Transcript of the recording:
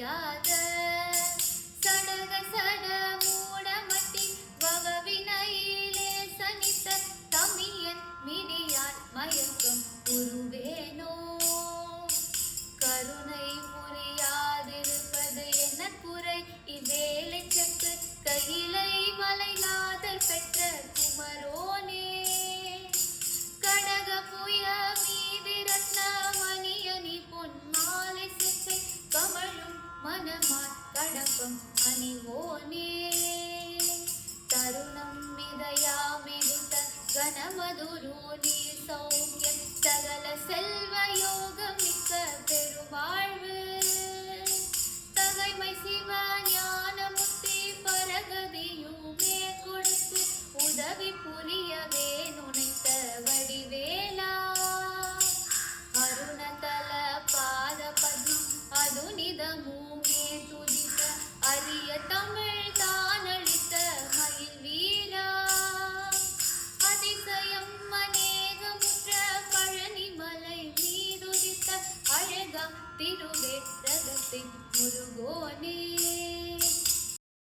அறியாத சடக சட மூடமட்டி வகவினையிலே சனித்த தமியன் மிடியால் மயக்கம் உருவேனோ கருணை புரியாதிருப்பது என்ன குறை இவ்வேலை சக்கு கையிலை மலைநாதர் பெற்ற குமரோனே கடக புய மீதி ரத்ன மணியணி பொன்மாலை சிற்றை கமழும் மனமார் கடப்பம் அணிவோனே தருணம் மிதயா மிகுத்த கனமதுரு நீர் சௌக்கியம் சகல செல்வ யோகம் மிக்க பெருவாழ்வு தகைமை சிவ ஞான முக்தி பரகதியுமே கொடுத்து உதவி புரியவே நுணைத்த வடிவேலா அருணதல பாத பத்மம் அதுனிதமுமே துதித்த அரிய தமிழ் தானளித்த மயில் வீரா அதிசயம் அநேகமுற்ற பழனி மலை மீதுதித்த அழகா திருவேற்றகத்தின் முருகோனே